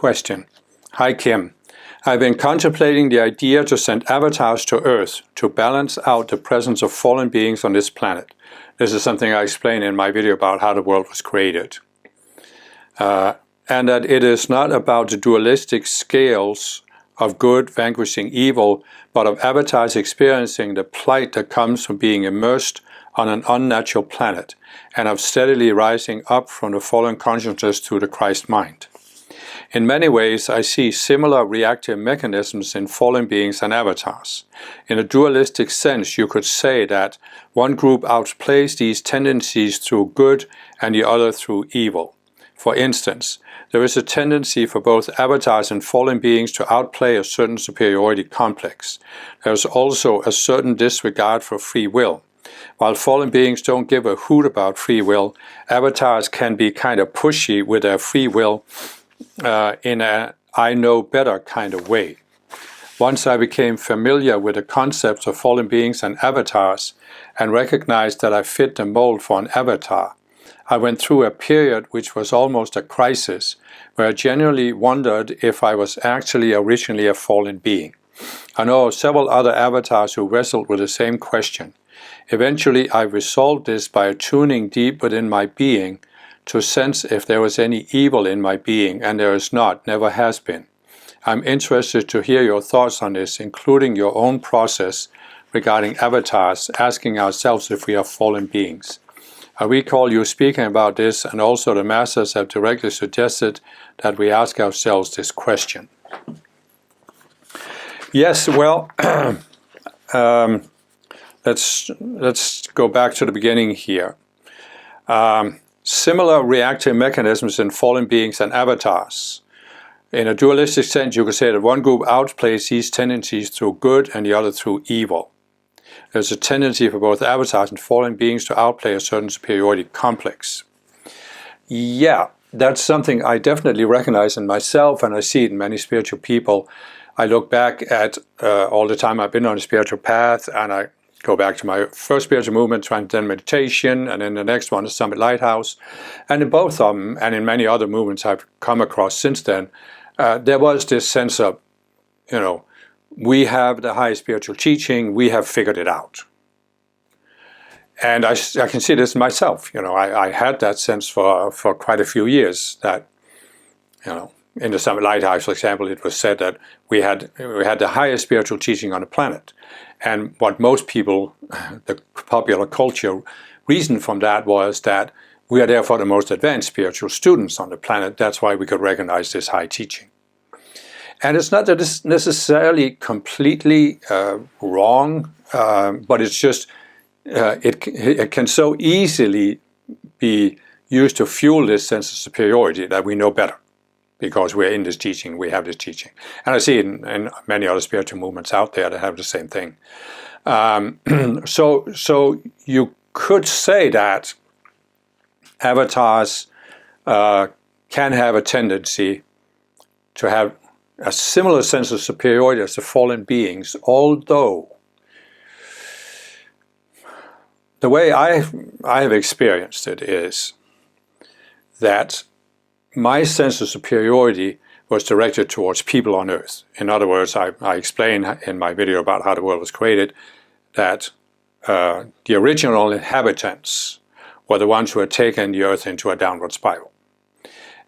Question. Hi Kim. I've been contemplating the idea to send avatars to Earth to balance out the presence of fallen beings on this planet. This is something I explained in my video about how the world was created. And that it is not about the dualistic scales of good vanquishing evil, but of avatars experiencing the plight that comes from being immersed on an unnatural planet, and of steadily rising up from the fallen consciousness to the Christ mind. In many ways, I see similar reactive mechanisms in fallen beings and avatars. In a dualistic sense, you could say that one group outplays these tendencies through good and the other through evil. For instance, there is a tendency for both avatars and fallen beings to outplay a certain superiority complex. There is also a certain disregard for free will. While fallen beings don't give a hoot about free will, avatars can be kind of pushy with their free will in a I know better kind of way. Once I became familiar with the concepts of fallen beings and avatars and recognized that I fit the mold for an avatar, I went through a period which was almost a crisis, where I genuinely wondered if I was actually originally a fallen being. I know of several other avatars who wrestled with the same question. Eventually I resolved this by attuning deep within my being to sense if there was any evil in my being, and there is not, never has been. I'm interested to hear your thoughts on this, including your own process regarding avatars, asking ourselves if we are fallen beings. I recall you speaking about this, and also the Masters have directly suggested that we ask ourselves this question. Yes, well, let's go back to the beginning here. Similar reactive mechanisms in fallen beings and avatars. In a dualistic sense, you could say that one group outplays these tendencies through good and the other through evil. There's a tendency for both avatars and fallen beings to outplay a certain superiority complex. Yeah, that's something I definitely recognize in myself, and I see it in many spiritual people. I look back at all the time I've been on a spiritual path, and I go back to my first spiritual movement, Transcendental Meditation, and then the next one is Summit Lighthouse. And in both of them, and in many other movements I've come across since then, there was this sense of, we have the highest spiritual teaching, we have figured it out. And I can see this myself. I had that sense for quite a few years that, in the Summit Lighthouse, for example, it was said that we had the highest spiritual teaching on the planet. And what most people, the popular culture, reasoned from that was that we are therefore the most advanced spiritual students on the planet. That's why we could recognize this high teaching. And it's not that it's necessarily completely wrong, but it's just, it can so easily be used to fuel this sense of superiority that we know better, because we're in this teaching, we have this teaching. And I see it in many other spiritual movements out there that have the same thing. So you could say that avatars can have a tendency to have a similar sense of superiority as the fallen beings, although the way I have experienced it is that my sense of superiority was directed towards people on Earth. In other words, I explain in my video about how the world was created that the original inhabitants were the ones who had taken the Earth into a downward spiral.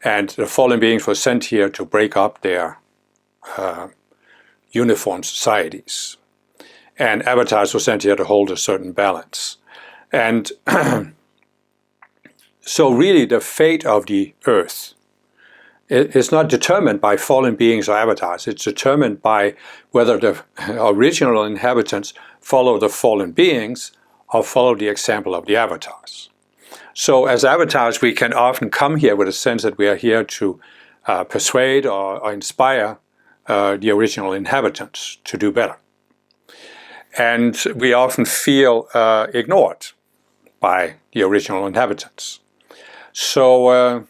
And the fallen beings were sent here to break up their uniform societies. And avatars were sent here to hold a certain balance. And so really the fate of the Earth is not determined by fallen beings or avatars. It's determined by whether the original inhabitants follow the fallen beings or follow the example of the avatars. So as avatars, we can often come here with a sense that we are here to persuade or inspire the original inhabitants to do better. And we often feel ignored by the original inhabitants. So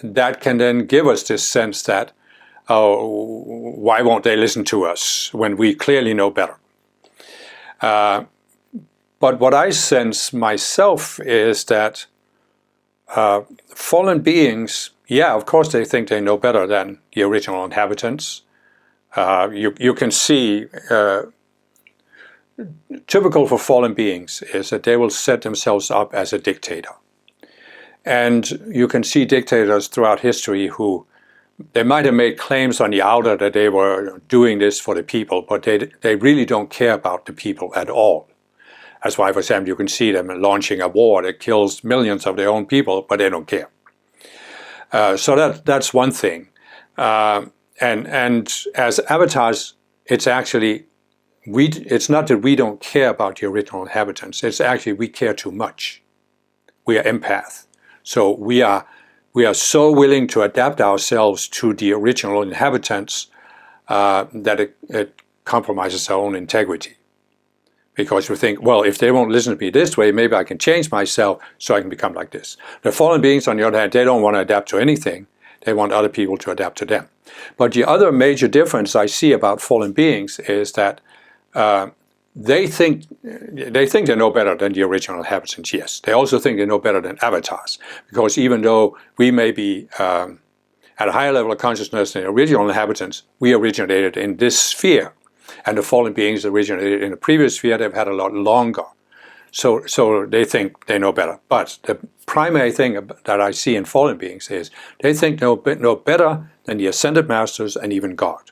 that can then give us this sense that, why won't they listen to us when we clearly know better? But what I sense myself is that fallen beings yeah, of course they think they know better than the original inhabitants. You can see, typical for fallen beings is that they will set themselves up as a dictator. And you can see dictators throughout history who, they might have made claims on the outer that they were doing this for the people, but they really don't care about the people at all. That's why, for example, you can see them launching a war that kills millions of their own people, but they don't care. So that's one thing. And as avatars, it's actually, it's not that we don't care about the original inhabitants, it's actually we care too much. We are empath. So we are so willing to adapt ourselves to the original inhabitants that it compromises our own integrity. Because we think, well, if they won't listen to me this way, maybe I can change myself so I can become like this. The fallen beings, on the other hand, they don't want to adapt to anything. They want other people to adapt to them. But the other major difference I see about fallen beings is that they think they know better than the original inhabitants, yes. They also think they know better than avatars. Because even though we may be at a higher level of consciousness than the original inhabitants, we originated in this sphere. And the fallen beings originated in the previous sphere, they've had a lot longer. So they think they know better. But the primary thing that I see in fallen beings is they think they know better than the ascended masters and even God.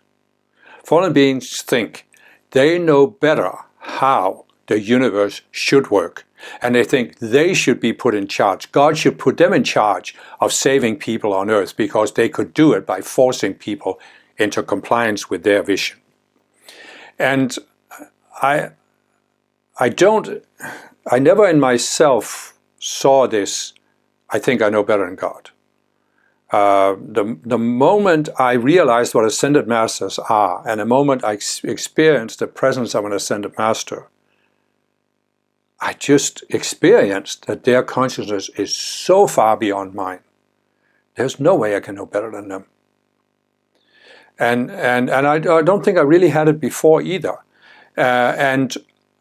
Fallen beings think they know better how the universe should work. And they think they should be put in charge. God should put them in charge of saving people on earth because they could do it by forcing people into compliance with their vision. And I never in myself saw this, I think I know better than God. The moment I realized what ascended masters are, and the moment I experienced the presence of an ascended master, I just experienced that their consciousness is so far beyond mine. There's no way I can know better than them. And I don't think I really had it before either. And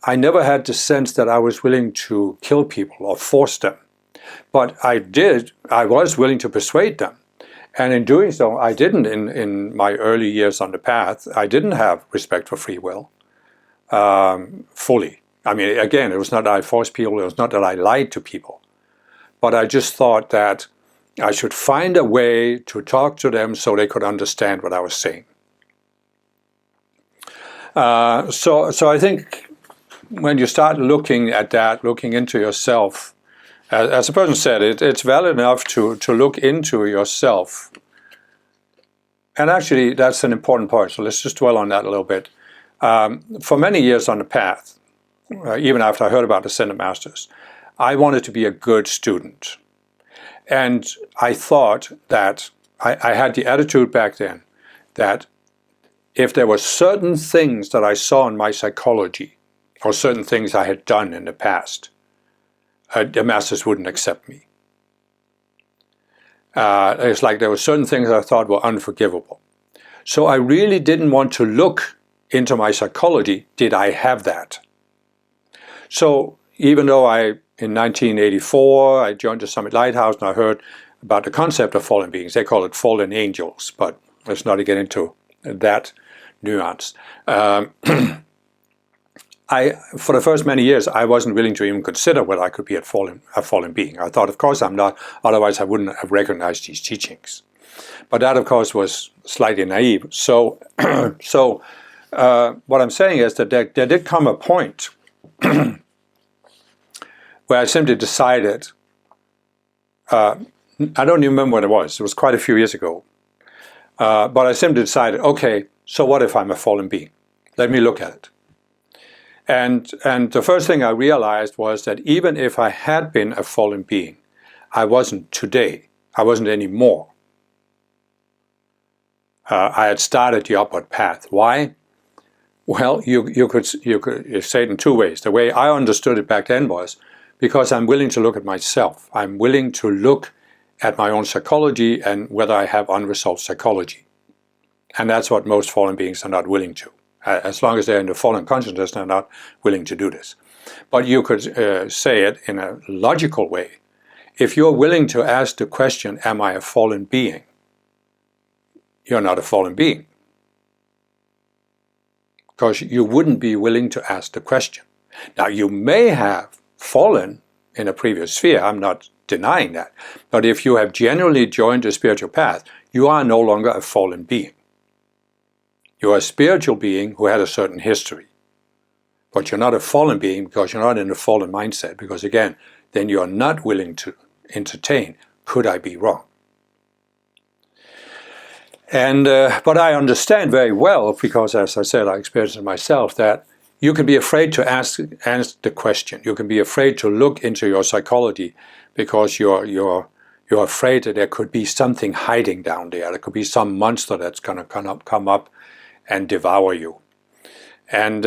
I never had the sense that I was willing to kill people or force them. But I was willing to persuade them. And in doing so, I didn't, in my early years on the path, I didn't have respect for free will fully. I mean, again, it was not that I forced people, it was not that I lied to people. But I just thought that I should find a way to talk to them so they could understand what I was saying. So I think when you start looking at that, looking into yourself, as the person said, it's valid enough to look into yourself. And actually, that's an important part, so let's just dwell on that a little bit. For many years on the path, even after I heard about Ascended Masters, I wanted to be a good student. And I thought that, I had the attitude back then, that if there were certain things that I saw in my psychology, or certain things I had done in the past, the masters wouldn't accept me. It's like there were certain things I thought were unforgivable. So I really didn't want to look into my psychology, did I have that? So even though in 1984, I joined the Summit Lighthouse and I heard about the concept of fallen beings. They call it fallen angels, but let's not get into that nuance. For the first many years, I wasn't willing to even consider whether I could be a fallen being. I thought, of course I'm not, otherwise I wouldn't have recognized these teachings. But that, of course, was slightly naive. So, what I'm saying is that there did come a point where I simply decided, I don't even remember when it was quite a few years ago, but I simply decided, okay, so what if I'm a fallen being? Let me look at it. And the first thing I realized was that even if I had been a fallen being, I wasn't today, I wasn't anymore. I had started the upward path. Why? Well, you could say it in two ways. The way I understood it back then was because I'm willing to look at myself. I'm willing to look at my own psychology and whether I have unresolved psychology. And that's what most fallen beings are not willing to. As long as they're in the fallen consciousness, they're not willing to do this. But you could say it in a logical way. if you're willing to ask the question, am I a fallen being? You're not a fallen being. Because you wouldn't be willing to ask the question. Now, you may have fallen in a previous sphere, I'm not denying that. But if you have genuinely joined the spiritual path, you are no longer a fallen being. You're a spiritual being who had a certain history. But you're not a fallen being because you're not in a fallen mindset. Because again, then you're not willing to entertain, could I be wrong? And but I understand very well, because as I said, I experienced it myself, that you can be afraid to ask the question. You can be afraid to look into your psychology because you're afraid that there could be something hiding down there. There could be some monster that's going to come up and devour you. And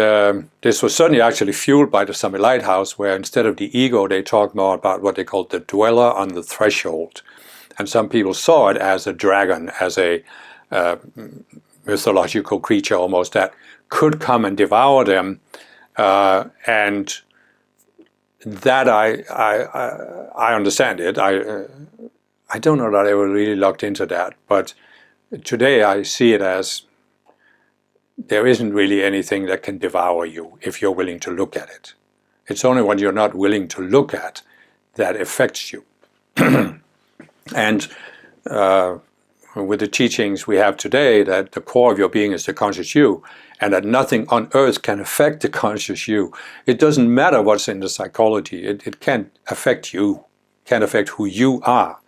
this was certainly actually fueled by the Summit Lighthouse, where instead of the ego, they talk more about what they call the dweller on the threshold. And some people saw it as a dragon, as a mythological creature almost that could come and devour them, and that I understand it. I don't know that I ever really looked into that, but today I see it as there isn't really anything that can devour you if you're willing to look at it. It's only what you're not willing to look at that affects you. And with the teachings we have today, that the core of your being is the conscious you, and that nothing on earth can affect the conscious you. It doesn't matter what's in the psychology. It can't affect you, can't affect who you are.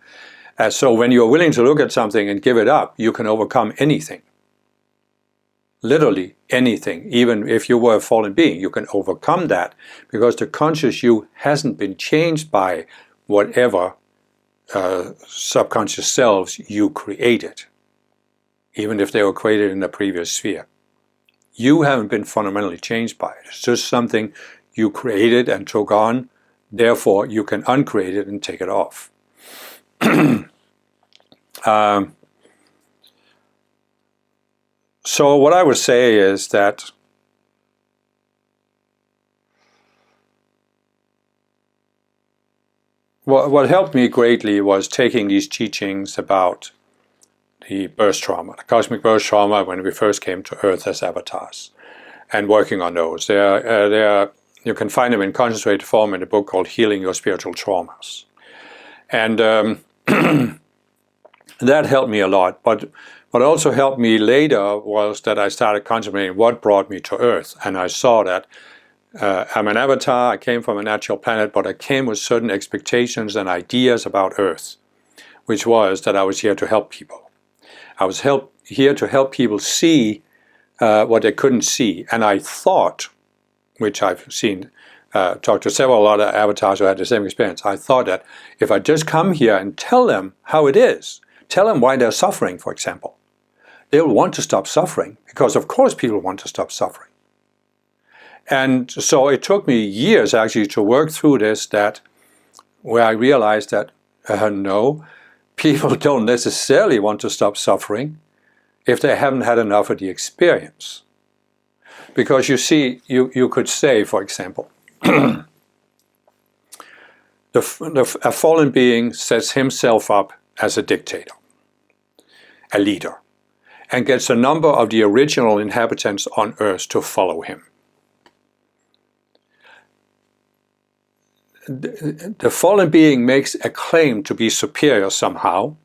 So when you're willing to look at something and give it up, you can overcome anything. Literally anything. Even if you were a fallen being, you can overcome that, because the conscious you hasn't been changed by whatever subconscious selves you created, even if they were created in a previous sphere. You haven't been fundamentally changed by it. It's just something you created and took on, therefore you can uncreate it and take it off. So what I would say is that what helped me greatly was taking these teachings about the birth trauma, the cosmic birth trauma when we first came to Earth as avatars, and working on those. You can find them in concentrated form in a book called Healing Your Spiritual Traumas. And that helped me a lot. But what also helped me later was that I started contemplating what brought me to Earth. And I saw that I'm an avatar, I came from a natural planet, but I came with certain expectations and ideas about Earth, which was that I was here to help people. I was here to help people see what they couldn't see. And I thought, which I've seen, talked to several other avatars who had the same experience, I thought that if I just come here and tell them how it is, tell them why they're suffering, for example, they'll want to stop suffering, because of course people want to stop suffering. And so it took me years actually to work through this, where I realized that no, people don't necessarily want to stop suffering if they haven't had enough of the experience. Because you see, you could say, for example, a fallen being sets himself up as a dictator, a leader, and gets a number of the original inhabitants on Earth to follow him. The fallen being makes a claim to be superior somehow,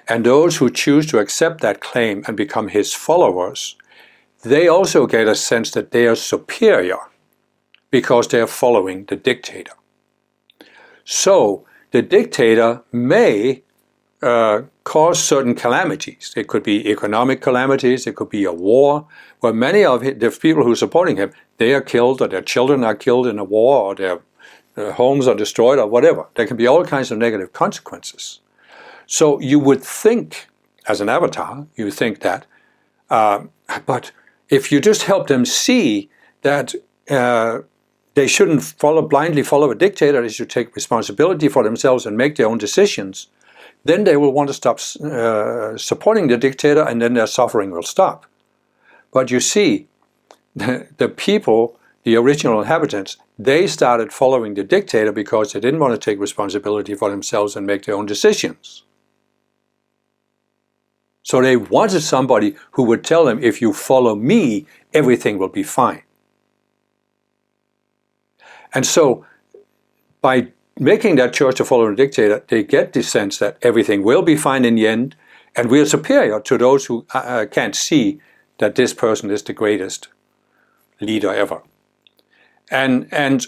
and those who choose to accept that claim and become his followers, they also get a sense that they are superior because they are following the dictator. So the dictator may cause certain calamities. It could be economic calamities, it could be a war, where many of the people who are supporting him, they are killed, or their children are killed in a war, or their homes are destroyed, or whatever. There can be all kinds of negative consequences. So you would think, as an avatar, you would think that, but if you just help them see that they shouldn't blindly follow a dictator, they should take responsibility for themselves and make their own decisions, then they will want to stop supporting the dictator, and then their suffering will stop. But you see, the people, the original inhabitants, they started following the dictator because they didn't want to take responsibility for themselves and make their own decisions. So they wanted somebody who would tell them, if you follow me, everything will be fine. And so by making that choice to follow the dictator, they get the sense that everything will be fine in the end, and we are superior to those who can't see that this person is the greatest leader ever. And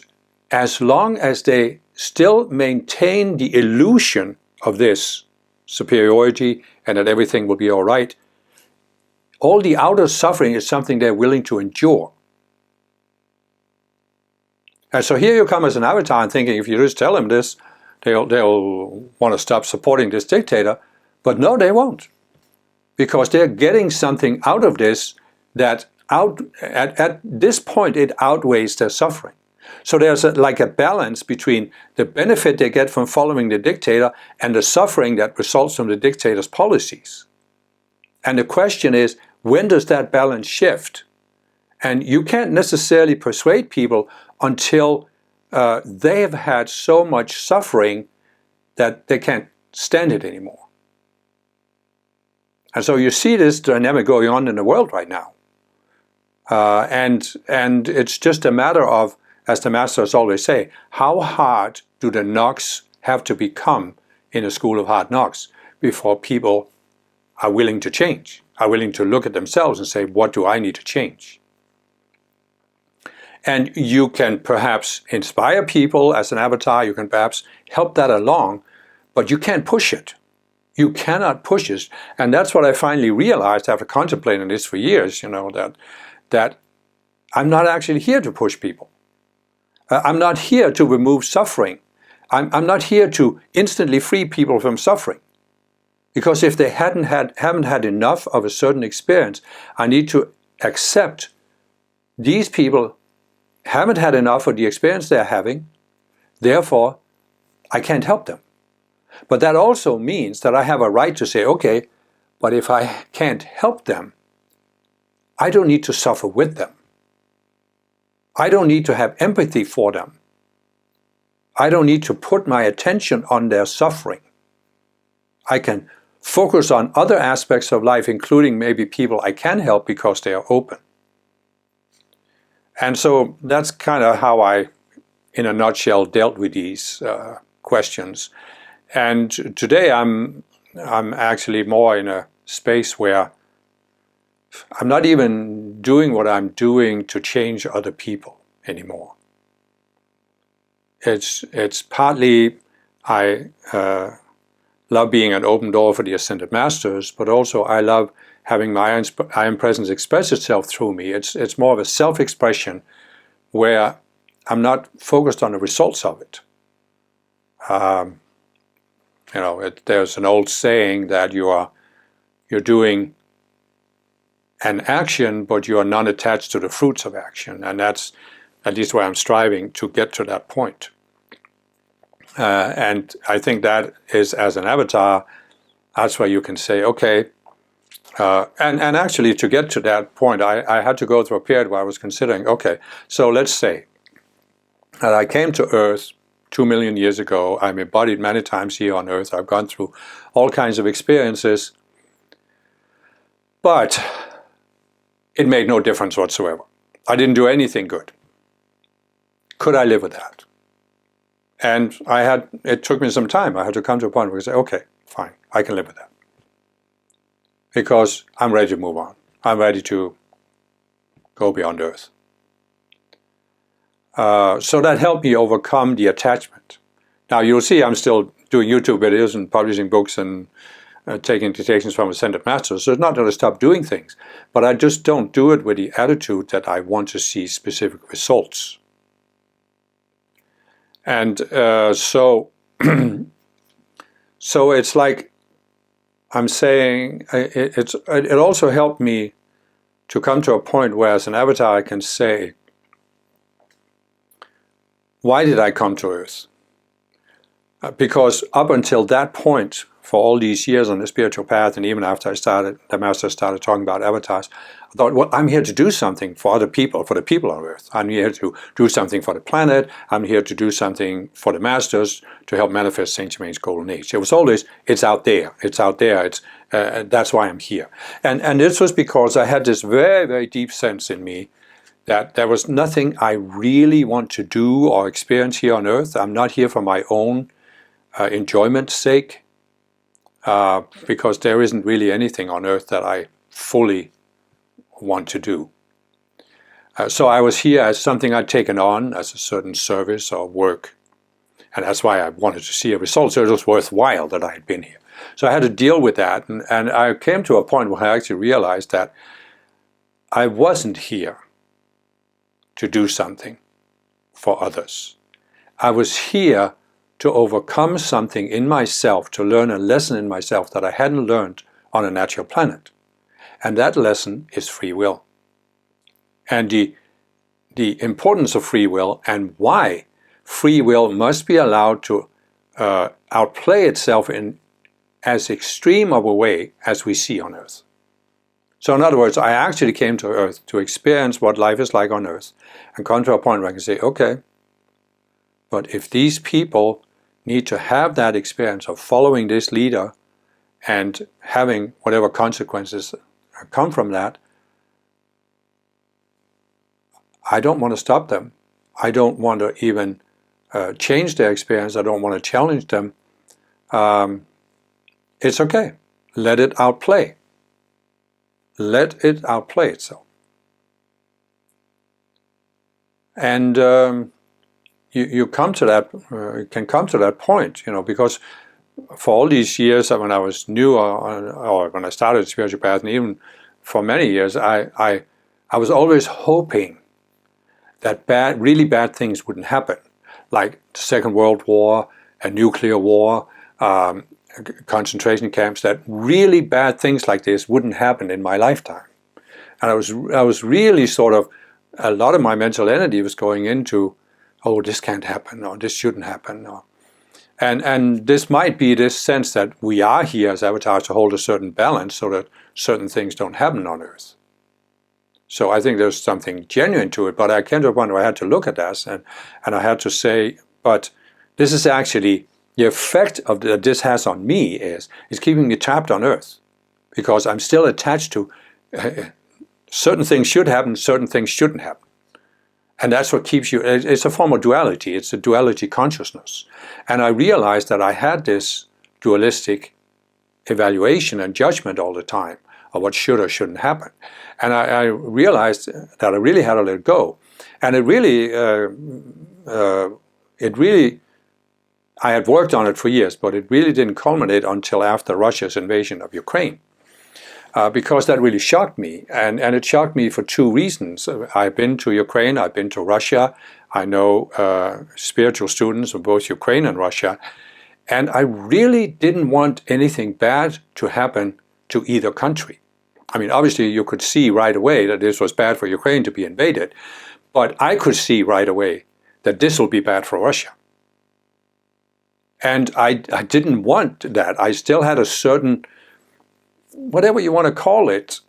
as long as they still maintain the illusion of this superiority and that everything will be all right, all the outer suffering is something they're willing to endure. And so here you come as an avatar and thinking, if you just tell them this, they'll want to stop supporting this dictator. But no, they won't. Because they're getting something out of this that at this point it outweighs their suffering. So there's like a balance between the benefit they get from following the dictator and the suffering that results from the dictator's policies. And the question is, when does that balance shift? And you can't necessarily persuade people until they have had so much suffering that they can't stand it anymore. And so you see this dynamic going on in the world right now. And it's just a matter of, as the masters always say, how hard do the knocks have to become in a school of hard knocks before people are willing to change, are willing to look at themselves and say, what do I need to change? And you can perhaps inspire people as an avatar, you can perhaps help that along, but you can't push it. You cannot push it. And that's what I finally realized after contemplating this for years, that I'm not actually here to push people. I'm not here to remove suffering. I'm not here to instantly free people from suffering. Because if they haven't had enough of a certain experience, I need to accept these people haven't had enough of the experience they're having, therefore I can't help them. But that also means that I have a right to say, okay, but if I can't help them, I don't need to suffer with them. I don't need to have empathy for them. I don't need to put my attention on their suffering. I can focus on other aspects of life, including maybe people I can help because they are open. And so that's kind of how I, in a nutshell, dealt with these questions. And today I'm actually more in a space where I'm not even doing what I'm doing to change other people anymore. It's partly I love being an open door for the Ascended Masters, but also I love having my I Am Presence express itself through me. It's more of a self-expression where I'm not focused on the results of it. There's an old saying that you're doing an action, but you are not attached to the fruits of action, and that's at least where I'm striving to get to that point. And I think that is, as an avatar, that's where you can say, okay. And actually, to get to that point, I had to go through a period where I was considering, okay, so let's say that I came to Earth 2 million years ago. I'm embodied many times here on Earth. I've gone through all kinds of experiences, but it made no difference whatsoever. I didn't do anything good. Could I live with that? And it took me some time. I had to come to a point where I say, okay, fine, I can live with that. Because I'm ready to move on. I'm ready to go beyond Earth. So that helped me overcome the attachment. Now you'll see I'm still doing YouTube videos and publishing books and taking dictations from Ascended Masters. So it's not that I stop doing things, but I just don't do it with the attitude that I want to see specific results. And so it's like I'm saying, it also helped me to come to a point where as an avatar I can say, why did I come to Earth? Because up until that point, for all these years on the spiritual path, and even after the Master started talking about avatars, I thought, well, I'm here to do something for other people, for the people on Earth. I'm here to do something for the planet. I'm here to do something for the Masters to help manifest Saint Germain's golden age. It was always, it's out there. It's out there. That's why I'm here. And this was because I had this very, very deep sense in me that there was nothing I really want to do or experience here on Earth. I'm not here for my own enjoyment's sake, because there isn't really anything on Earth that I fully want to do. So I was here as something I'd taken on as a certain service or work, and that's why I wanted to see a result, so it was worthwhile that I had been here. So I had to deal with that, and I came to a point where I actually realized that I wasn't here to do something for others. I was here to overcome something in myself, to learn a lesson in myself that I hadn't learned on a natural planet. And that lesson is free will. And the importance of free will, and why free will must be allowed to outplay itself in as extreme of a way as we see on Earth. So in other words, I actually came to Earth to experience what life is like on Earth, and come to a point where I can say, okay, but if these people need to have that experience of following this leader and having whatever consequences come from that, I don't want to stop them. I don't want to even change their experience. I don't want to challenge them. It's okay. Let it outplay. Let it outplay itself. And you come to that, can come to that point, because for all these years when I was new or when I started the spiritual path, and even for many years, I was always hoping that really bad things wouldn't happen, like the Second World War, a nuclear war, concentration camps, that really bad things like this wouldn't happen in my lifetime. And I was really sort of, a lot of my mental energy was going into, oh, this can't happen, or this shouldn't happen, and this might be this sense that we are here as avatars to hold a certain balance so that certain things don't happen on Earth. So I think there's something genuine to it, but I came to a point where I had to look at this, and I had to say, but this is actually, the effect of that this has on me is keeping me trapped on Earth, because I'm still attached to certain things should happen, certain things shouldn't happen. And that's what keeps you, it's a form of duality, it's a duality consciousness. And I realized that I had this dualistic evaluation and judgment all the time of what should or shouldn't happen. And I realized that I really had to let it go. And it really, I had worked on it for years, but it really didn't culminate until after Russia's invasion of Ukraine. Because that really shocked me, and it shocked me for two reasons. I've been to Ukraine, I've been to Russia, I know spiritual students of both Ukraine and Russia, and I really didn't want anything bad to happen to either country. I mean, obviously you could see right away that this was bad for Ukraine to be invaded, but I could see right away that this will be bad for Russia. And I didn't want that. I still had a certain, whatever you want to call it,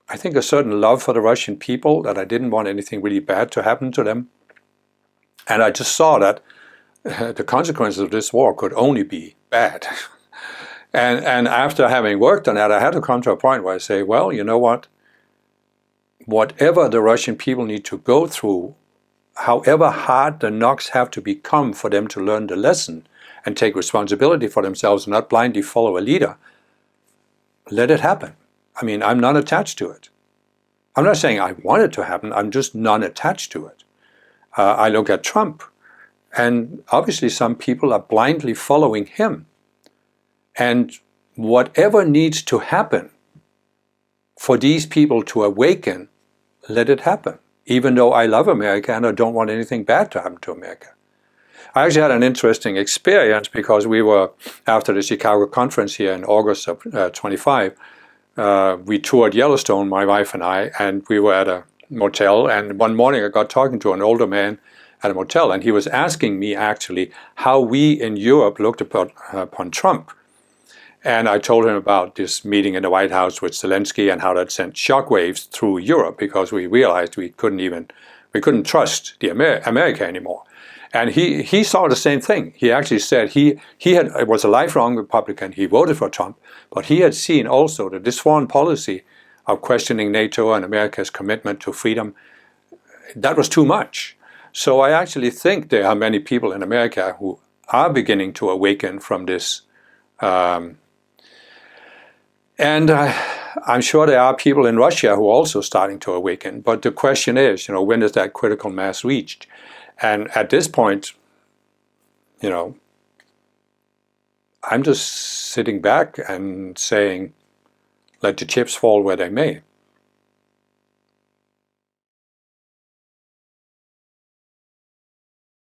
I think a certain love for the Russian people, that I didn't want anything really bad to happen to them. And I just saw that the consequences of this war could only be bad. And after having worked on that, I had to come to a point where I say, well, you know what? Whatever the Russian people need to go through, however hard the knocks have to become for them to learn the lesson and take responsibility for themselves and not blindly follow a leader, let it happen. I mean, I'm not attached to it. I'm not saying I want it to happen, I'm just non-attached to it. I look at Trump, and obviously some people are blindly following him. And whatever needs to happen for these people to awaken, let it happen. Even though I love America and I don't want anything bad to happen to America. I actually had an interesting experience because we were, after the Chicago conference here in August of 25, we toured Yellowstone, my wife and I, and we were at a motel, and one morning I got talking to an older man at a motel, and he was asking me actually how we in Europe looked upon Trump. And I told him about this meeting in the White House with Zelensky and how that sent shockwaves through Europe, because we realized we couldn't trust the America anymore. And he saw the same thing. He actually said he was a lifelong Republican. He voted for Trump, but he had seen also that this foreign policy of questioning NATO and America's commitment to freedom, that was too much. So I actually think there are many people in America who are beginning to awaken from this. And I'm sure there are people in Russia who are also starting to awaken. But the question is, when is that critical mass reached? And at this point, I'm just sitting back and saying, let the chips fall where they may.